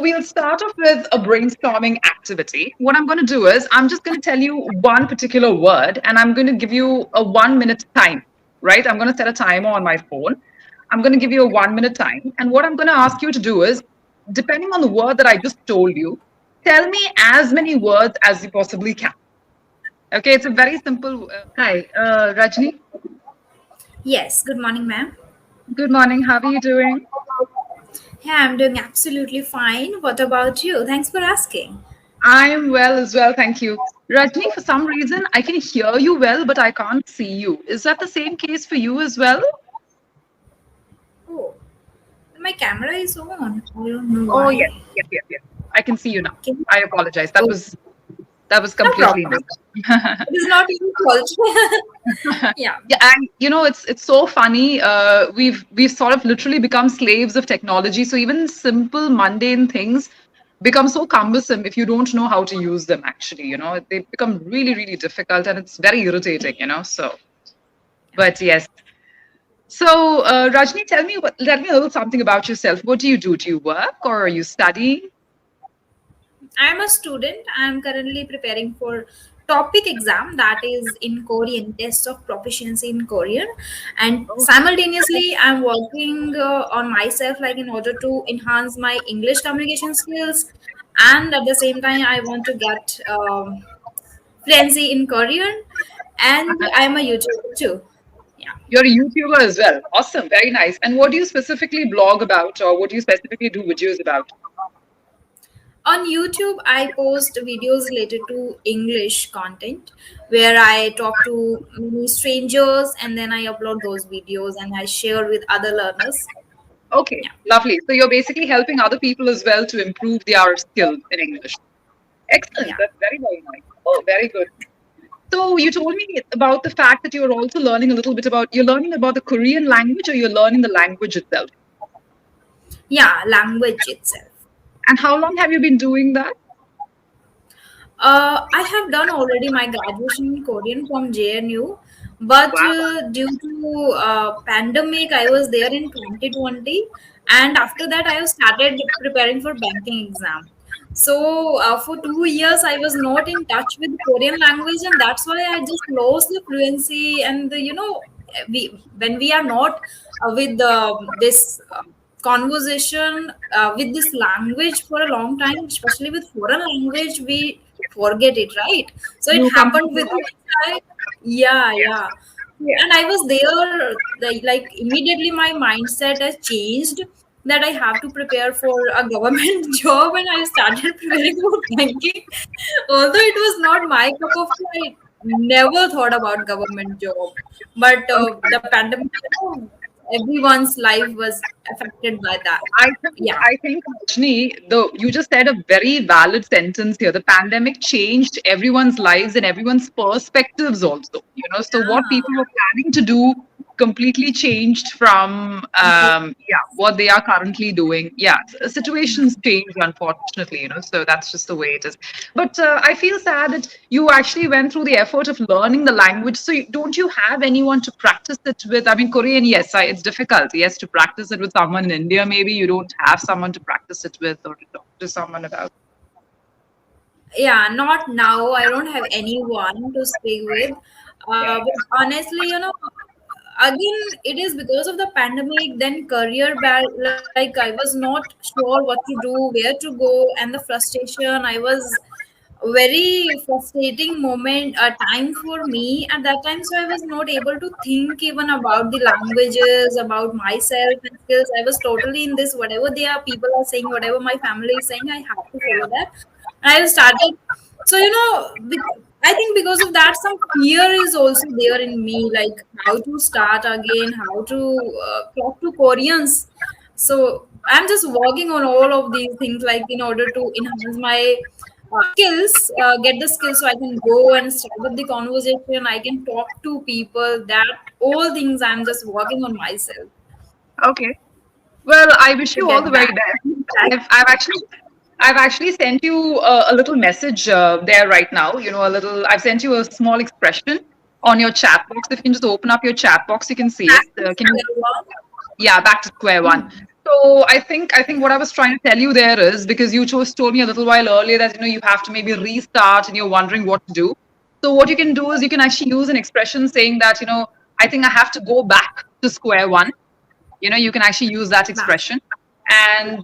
we'll start off with a brainstorming activity. What I'm going to do is I'm just going to tell you one particular word and I'm going to give you a 1 minute time, right? I'm going to set a timer on my phone. I'm going to give you a 1 minute time. And what I'm going to ask you to do is, depending on the word that I just told you, tell me as many words as you possibly can. Okay, it's a very simple. Hi, Rajni. Yes, good morning, ma'am. Good morning. How are you doing? Yeah, I'm doing absolutely fine. What about you? Thanks for asking. I am well as well, thank you. Rajni, for some reason, I can hear you well, but I can't see you. Is that the same case for you as well? Oh, my camera is on. I don't know Oh, yes, why. yes, yes, yes. I can see you now. Can I apologize. oh, That was no completely problem. missed. It is not your fault. Yeah. Yeah, and it's so funny. We've sort of literally become slaves of technology. So even simple mundane things become so cumbersome if you don't know how to use them. Actually, they become really, really difficult, and it's very irritating. So, but yes. So, Rajni, tell me a little something about yourself. What do you do? Do you work or are you studying? I'm a student. I'm currently preparing for topic exam that is in Korean, test of proficiency in Korean, and Oh, simultaneously I'm working on myself, like in order to enhance my English communication skills, and at the same time I want to get fluency in Korean, and I'm a YouTuber too. Yeah. you're a YouTuber as well. Awesome, very nice. And what do you specifically blog about, or what do you specifically do videos about? On YouTube, I post videos related to English content where I talk to many strangers and then I upload those videos and I share with other learners. Okay, Yeah. lovely. So you're basically helping other people as well to improve their skills in English. Excellent. Yeah. That's very, very nice. Oh, very good. So you told me about the fact that you're also learning a little bit about you're learning about the Korean language or you're learning the language itself. Yeah, language itself. And how long have you been doing that? I have done already my graduation in Korean from JNU, but Wow. due to pandemic, I was there in 2020, and after that, I have started preparing for banking exam. So for 2 years, I was not in touch with Korean language, and that's why I just lost the fluency. And we when we are not with this. Conversation with this language for a long time, especially with foreign language, we forget it, right? So it You happened with completely. me. Yeah, Yeah. yeah. Yeah. And I was there, like immediately my mindset has changed that I have to prepare for a government job, and I started preparing for banking. Although it was not my cup of tea, I never thought about government job. But Okay. the pandemic, everyone's life was affected by that. Yeah. I think, Rajni, you just said a very valid sentence here. The pandemic changed everyone's lives and everyone's perspectives also. So what people were planning to do completely changed from what they are currently doing. Yeah, situations change, unfortunately. So that's just the way it is. But I feel sad that you actually went through the effort of learning the language. So don't you have anyone to practice it with? I mean, Korean, yes, it's difficult. Yes, to practice it with someone in India, maybe you don't have someone to practice it with or to talk to someone about. Yeah, not now. I don't have anyone to speak with. But honestly, again, it is because of the pandemic, then like I was not sure what to do, where to go, and the frustration. I was very frustrating moment, a time for me at that time. So I was not able to think even about the languages, about myself and skills. I was totally in this, whatever they are, people are saying, whatever my family is saying, I have to follow that. And I started. So I think because of that, some fear is also there in me, like how to start again, how to talk to Koreans. So I'm just working on all of these things, like in order to enhance my skills, get the skills so I can go and start up the conversation. I can talk to people. That all things I'm just working on myself Okay. Well, I wish to you all get the very that. best. I've actually sent you a little message there right now. I've sent you a small expression on your chat box. If you can just open up your chat box, you can see it. Back to Can you? square one. Yeah, back to square one. So I think what I was trying to tell you there is, because you told me a little while earlier that you have to maybe restart and you're wondering what to do. So what you can do is you can actually use an expression saying that I think I have to go back to square one. You can actually use that Back. expression and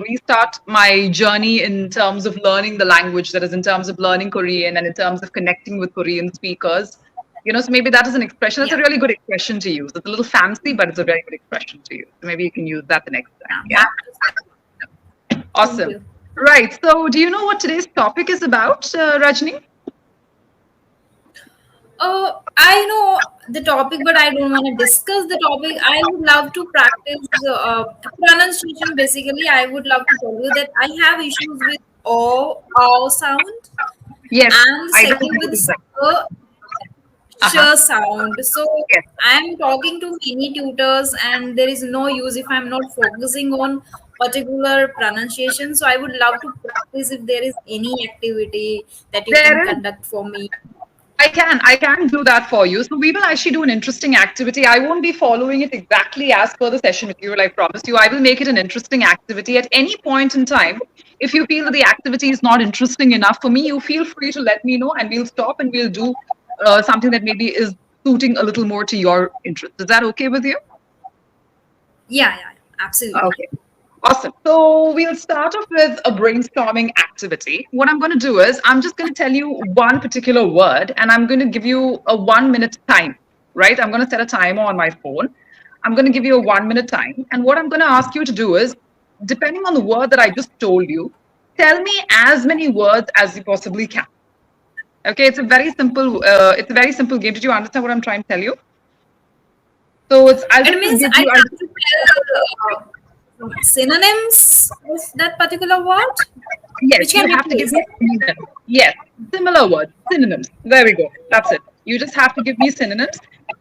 restart my journey in terms of learning the language, that is in terms of learning Korean and in terms of connecting with Korean speakers. So maybe that is an expression. That's Yeah. a really good expression to use. It's a little fancy, but it's a very good expression to use. So maybe you can use that the next time. Yeah. Yeah. Back. Thank Awesome. you. Right. So do you know what today's topic is about, Rajni? I know the topic, but I don't want to discuss the topic. I would love to practice pronunciation. Basically, I would love to tell you that I have issues with o sound, Yes, and I don't second with notice that. sh Uh-huh. sound. So Yes. I'm talking to many tutors, and there is no use if I'm not focusing on particular pronunciation. So I would love to practice if there is any activity that you can There is. conduct for me. I can do that for you. So we will actually do an interesting activity. I won't be following it exactly as per the session with you, I promise you. I will make it an interesting activity at any point in time. If you feel that the activity is not interesting enough for me, you feel free to let me know and we'll stop and we'll do something that maybe is suiting a little more to your interest. Is that okay with you? Yeah, absolutely. Okay. Awesome. So we'll start off with a brainstorming activity. What I'm going to do is I'm just going to tell you one particular word and I'm going to give you a 1 minute time, right? I'm going to set a timer on my phone. I'm going to give you a 1 minute time. And what I'm going to ask you to do is, depending on the word that I just told you, tell me as many words as you possibly can. Okay, it's a very simple game. Did you understand what I'm trying to tell you? So I'll It just means give I you. have to tell synonyms of that particular word, Yes, which you can be have to give placed. me synonyms. Yes, similar words, synonyms. There we go. That's it. You just have to give me synonyms.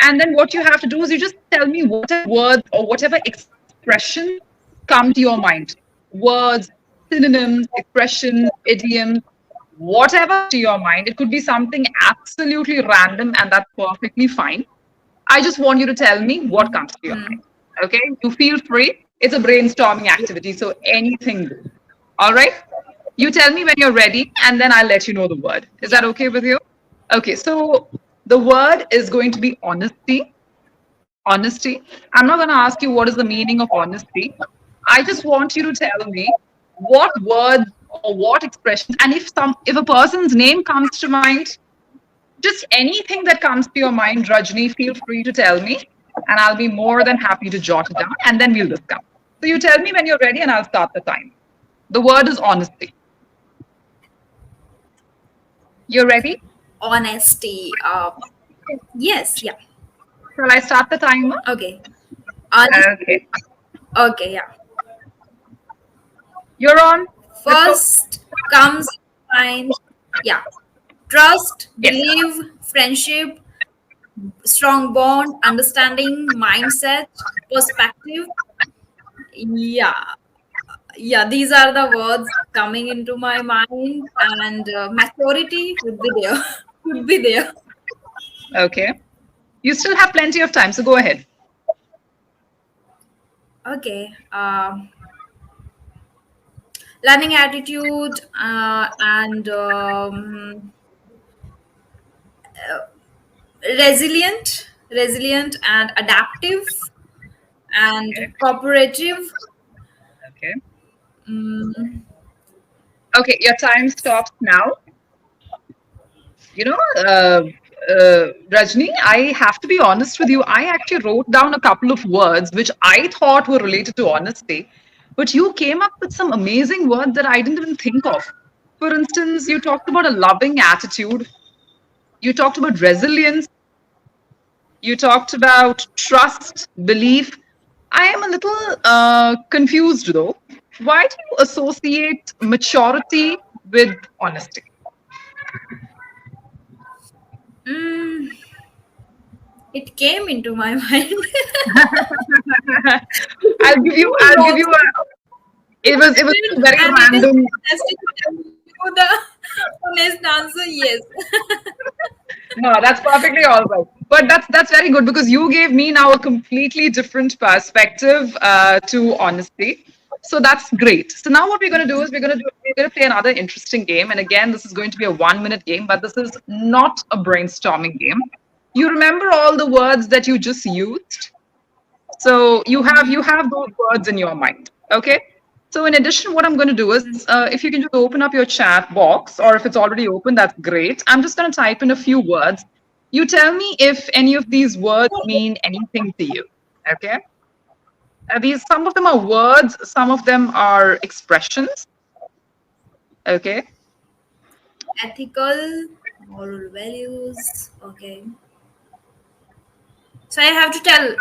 And then what you have to do is you just tell me whatever words or whatever expression come to your mind. Words, synonyms, expressions, idioms, whatever to your mind. It could be something absolutely random and that's perfectly fine. I just want you to tell me what comes to your mind. Mm. Okay? You feel free. It's a brainstorming activity, so anything goes. All right? You tell me when you're ready, and then I'll let you know the word. Is that Yeah. okay with you? Okay, so the word is going to be honesty. Honesty. I'm not going to ask you what is the meaning of honesty. I just want you to tell me what words or what expressions, and if a person's name comes to mind, just anything that comes to your mind, Rajni, feel free to tell me, and I'll be more than happy to jot it down, and then we'll discuss. So you tell me when you're ready, and I'll start the time. The word is honesty. You're ready? Honesty. Yes, yeah. Shall I start the timer? Okay. Honest. Okay. Okay, yeah. You're on. Let's go. First comes mind. Yeah. Trust, Yes. believe, friendship, strong bond, understanding, mindset, perspective. Yeah. Yeah, these are the words coming into my mind, and maturity would be there. Would be there. Okay. You still have plenty of time, so go ahead. Okay. Learning attitude and resilient and adaptive and Okay. cooperative. Okay. Mm, Okay. Your time stops now. You know, Rajni, I have to be honest with you. I actually wrote down a couple of words which I thought were related to honesty, but you came up with some amazing words that I didn't even think of. For instance, you talked about a loving attitude, you talked about resilience, you talked about trust, belief. I am a little confused though. Why do you associate maturity with honesty? mm, it came into my mind. I'll give you a, it was very And it is random. fantastic to tell you the honest answer. Yes. No, that's perfectly all right. But that's very good because you gave me now a completely different perspective to honesty. So that's great. So now what we're going to do is we're going to play another interesting game. And again, this is going to be a 1 minute game, but this is not a brainstorming game. You remember all the words that you just used? So you have those words in your mind. Okay. So in addition, what I'm going to do is, if you can just open up your chat box, or if it's already open, that's great. I'm just going to type in a few words. You tell me if any of these words mean anything to you. Okay. These some of them are words, some of them are expressions. Okay. Ethical, moral values. Okay. So I have to tell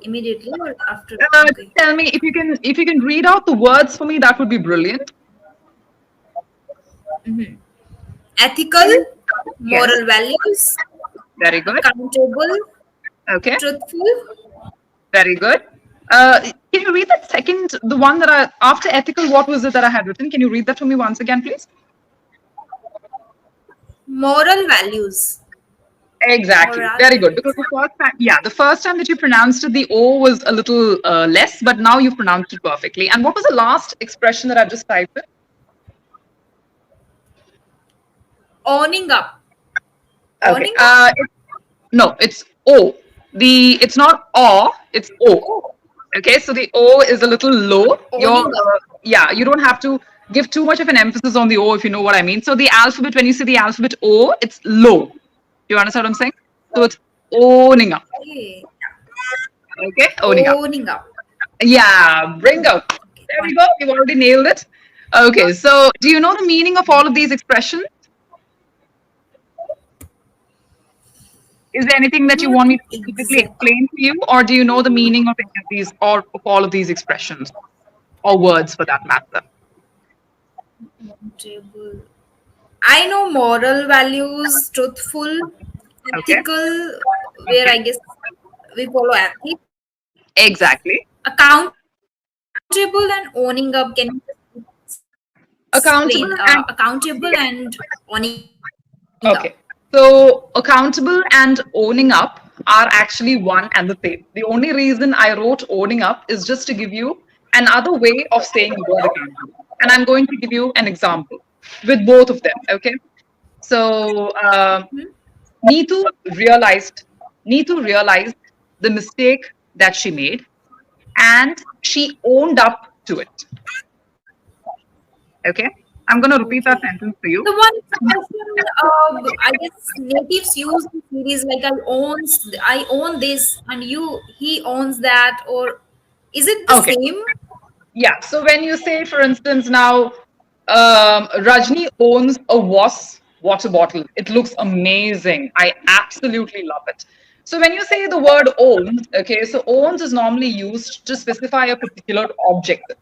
immediately or after? Okay. Tell me if you can read out the words for me, that would be brilliant. Ethical, Yes. moral values, Very good. accountable, Okay. truthful, Very good. Can you read that second, the one that after ethical, what was it that I had written? Can you read that for me once again, please? moral values. Exactly. Moral Very good. values. Because the first time that you pronounced it, the O was a little less, but now you've pronounced it perfectly. And what was the last expression that I just typed in? Owning up. Okay. Owning up. No, it's O. It's not O, it's O. Okay, so the O is a little low. Owning up. You don't have to give too much of an emphasis on the O, if you know what I mean. So the alphabet, when you say the alphabet O, it's low. Do you understand what I'm saying? So it's owning up. Okay. Okay, owning up. Owning up. Yeah, bingo. There we go. You've already nailed it. Okay, so do you know the meaning of all of these expressions? Is there anything that you Not want me to specifically exact. explain to you, or do you know the meaning of any of these, or of all of these expressions, or words for that matter? Accountable. I know moral values, truthful, Okay, ethical, where I guess we follow ethics, exactly. accountable and owning up. Can you explain Accountable and accountable and owning up? okay. So accountable and owning up are actually one and the same. The only reason I wrote owning up is just to give you another way of saying the word accountable. And I'm going to give you an example with both of them. Okay. So Neetu realized Neetu realized the mistake that she made, and she owned up to it. Okay. I'm going to repeat that Okay. sentence for you. The one expression, I guess natives use in series like I own this, and he owns that, or is it the Okay. same? Yeah. So when you say, for instance, now Rajni owns a Voss water bottle, it looks amazing. I absolutely love it. So when you say the word owns, okay, so owns is normally used to specify a particular object,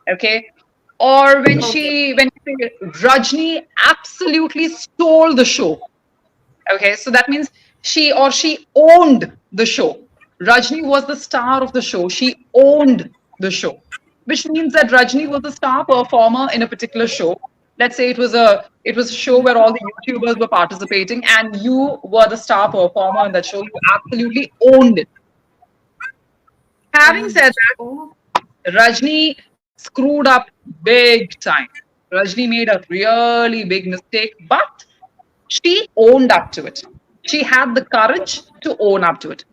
okay. Or Okay. when you say Rajni absolutely stole the show, okay, so that means she owned the show. Rajni was the star of the show. She owned the show, which means that Rajni was the star performer in a particular show. Let's say it was a show where all the YouTubers were participating, and you were the star performer in that show. You absolutely owned it. Having Owned said it. Oh, that, Rajni screwed up big time. Rajni made a really big mistake, but she owned up to it. She had the courage to own up to it.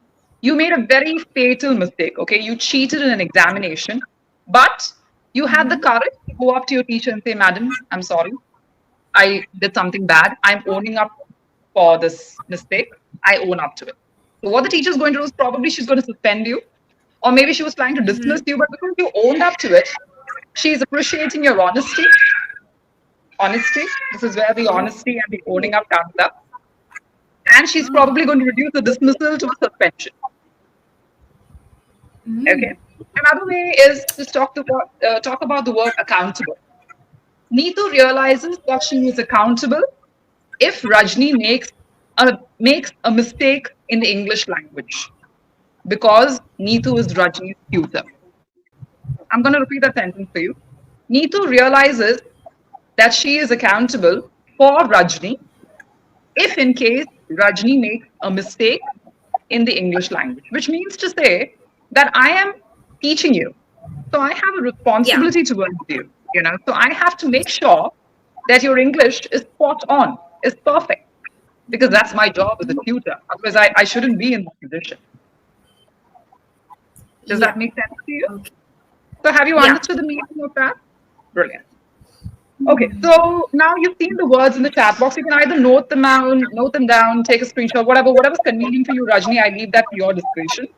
You made a very fatal mistake, okay? You cheated in an examination, but you had the courage to go up to your teacher and say, Madam, I'm sorry. I did something bad. I'm owning up for this mistake. I own up to it. So, what the teacher is going to do is probably she's going to suspend you, or maybe she was trying to dismiss you, but because you owned up to it, she's appreciating your honesty. Honesty. This is where the honesty and the owning up comes up. And she's probably going to reduce the dismissal to a suspension. Okay. Another way is to talk about the word accountable. Neetu realizes that she is accountable if Rajni makes a mistake in the English language, because Neetu is Rajni's tutor. I'm going to repeat that sentence for you. Neetu realizes that she is accountable for Rajni if in case Rajni makes a mistake in the English language, which means to say that I am teaching you. So I have a Yeah. responsibility towards you, you know. So I have to make sure that your English is spot on, is perfect, because that's my job as a tutor. Otherwise, I shouldn't be in that position. Does Yeah. that make sense to you? Okay. So have you Yeah. understood the meaning of that? Brilliant. Okay, so now you've seen the words in the chat box. You can either note them down, take a screenshot, whatever's convenient for you, Rajni. I leave that to your discretion.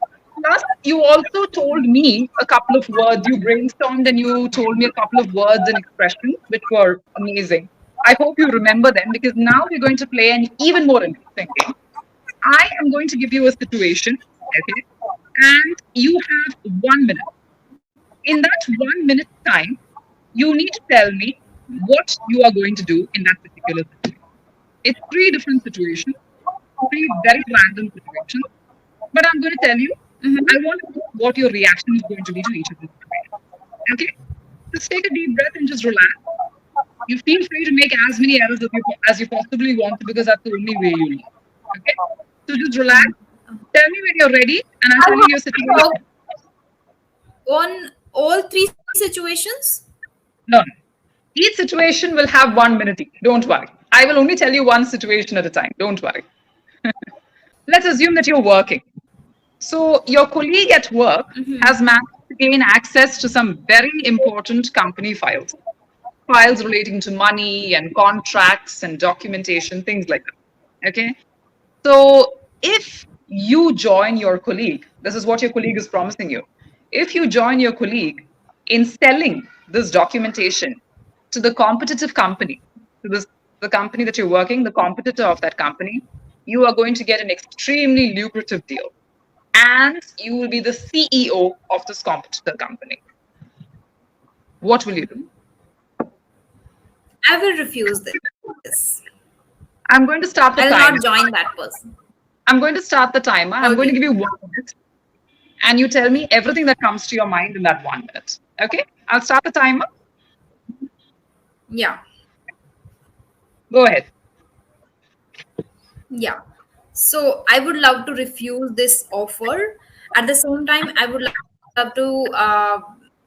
Plus, you also told me a couple of words. You brainstormed and you told me a couple of words and expressions, which were amazing. I hope you remember them because now we're going to play an even more interesting game. I am going to give you a situation, okay? And you have 1 minute. In that 1 minute time, you need to tell me what you are going to do in that particular situation. It's three different situations, three very random situations, but I'm going to tell you, I want to know what your reaction is going to be to each of these situations. Okay? Just take a deep breath and just relax. You feel free to make as many errors as you possibly want to because that's the only way you learn. Okay? So just relax. Tell me when you're ready, and I'll I tell you have your to talk situation. on all three situations. No, no. Each situation will have 1 minute each. Don't worry. I will only tell you one situation at a time. Don't worry. Let's assume that you're working. So your colleague at work has managed to gain access to some very important company files, files relating to money and contracts and documentation, things like that. Okay. So if you join your colleague, this is what your colleague is promising you. If you join your colleague in selling this documentation to the competitive company, to the company that you're working, the competitor of that company, you are going to get an extremely lucrative deal. And you will be the CEO of this competitor company. What will you do? I will refuse this. I'm going to I start will the not timer. join that person. I'm going to start the timer. I'm going to Okay. give you 1 minute. And you tell me everything that comes to your mind in that 1 minute. Okay? I'll start the timer. Yeah. Go ahead. Yeah. So I would love to refuse this offer. At the same time, I would love to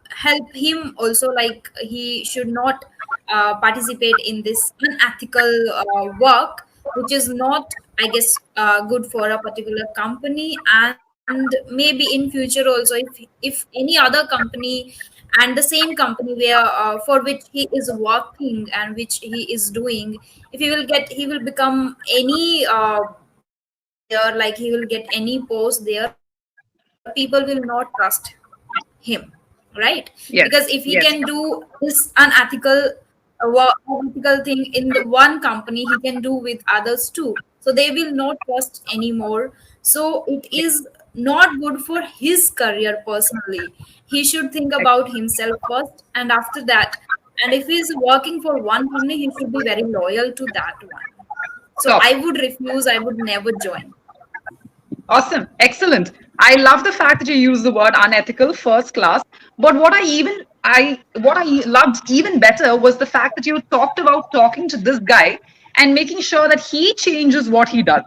help him also. Like he should not participate in this unethical work, which is not, I guess, good for a particular company. And maybe in future also, if any other company and the same company where for which he is working and which he is doing, if he will become any position there, like he will get any post there, people will not trust him, right? Because if he Yes. can do Yes. this unethical unethical thing in the one company, he can do with others too, so they will not trust anymore. So it Yes. is not good for his career personally. He should think about himself first, and after that, and if he's working for one company, he should be very loyal to that one. So Stop. I would refuse, I would never join. Awesome. Excellent. I love the fact that you use the word unethical, first class. But what I loved even better was the fact that you talked about talking to this guy and making sure that he changes what he does.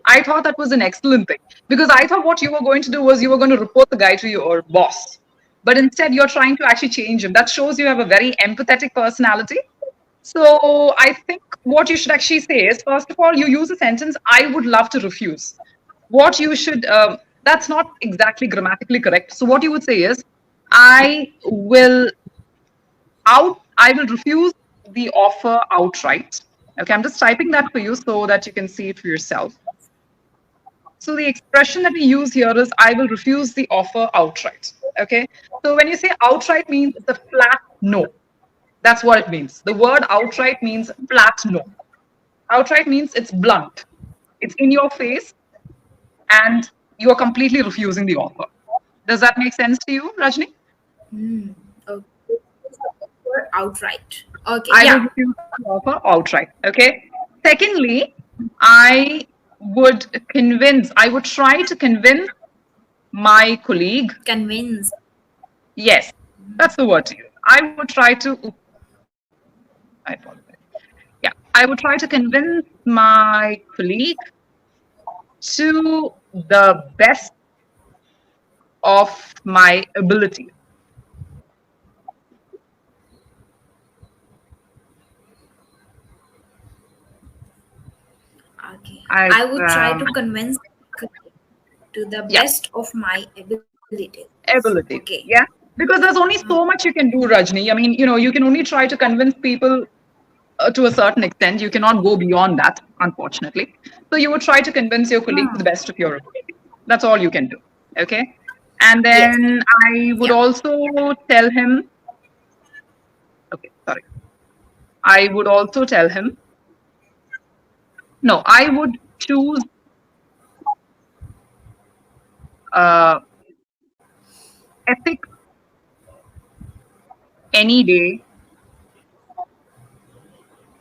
I thought that was an excellent thing because I thought what you were going to do was you were going to report the guy to your boss. But instead, you're trying to actually change him. That shows you have a very empathetic personality. So I think what you should actually say is, first of all, you use a sentence, I would love to refuse. What you should, that's not exactly grammatically correct. So what you would say is, I will I will refuse the offer outright. Okay, I'm just typing that for you so that you can see it for yourself. So the expression that we use here is I will refuse the offer outright. Okay. So when you say outright means it's a flat no. That's what it means. The word outright means flat no. Outright means it's blunt. It's in your face and you are completely refusing the offer. Does that make sense to you, Rajni? Okay. Or outright. Okay, I will yeah. refuse the offer outright. Okay. Secondly, I I would try to convince my colleague. Convince. Yes, that's the word to use. I would try to, I apologize. Yeah, I would try to convince my colleague to the best of my ability. Okay. I I would try to convince to the Yeah, best of my abilities. Okay. ability. Yeah, because there's only so much you can do, Rajni. I mean, you can only try to convince people to a certain extent. You cannot go beyond that, unfortunately. So you would try to convince your colleague to the best of your ability. That's all you can do. Okay. And Yes. then I would Yeah. also tell him, okay, sorry. I would also tell him, no, I would choose uh, ethics any day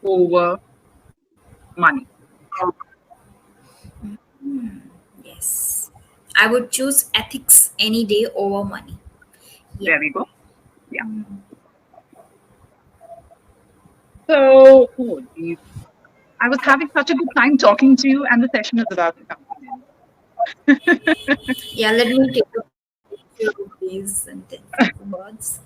over money. Yes. I would choose ethics any day over money. Yeah. There we go. Yeah. So, oh, geez. I was having such a good time talking to you, and the session is about to come to an end. Yeah, let me take a picture of these sentences words.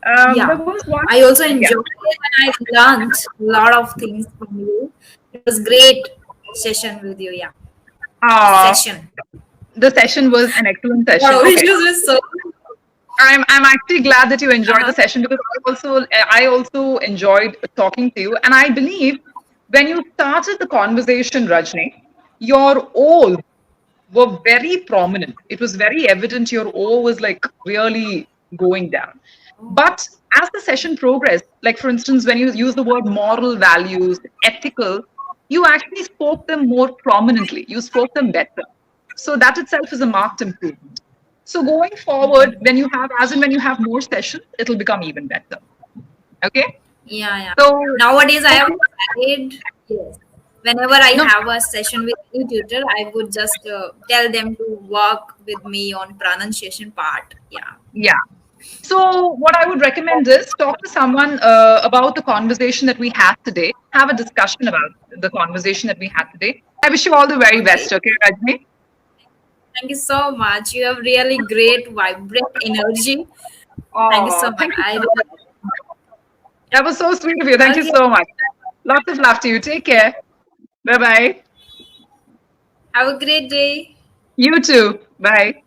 There Yeah. was one. I also Yeah. enjoyed it and I learned a lot of things from you. It was great session with you. Yeah. Uh, Session. the session was an excellent session. Wow, Okay. it was so. I'm actually glad that you enjoyed the Uh-huh. session because I also enjoyed talking to you, and I believe when you started the conversation, Rajni, your O's were very prominent. It was very evident your O was like really going down. But as the session progressed, like for instance, when you use the word moral values, ethical, you actually spoke them more prominently. You spoke them better. So that itself is a marked improvement. So going forward, when you have, as in when you have more sessions, it'll become even better. Okay. Yeah, yeah. So Nowadays, I have tried. Yes. Whenever I no, have a session with any tutor, I would just tell them to work with me on pronunciation part. Yeah. yeah. So, what I would recommend is talk to someone about the conversation that we had today. Have a discussion about the conversation that we had today. I wish you all the very Okay. best. Okay, Rajni? Thank you so much. You have really great, vibrant energy. Thank you so Oh, much. thank you I so really. much. That was so sweet of you. Thank you Okay. so much. Lots of love to you. Take care. Bye bye. Have a great day. You too. Bye.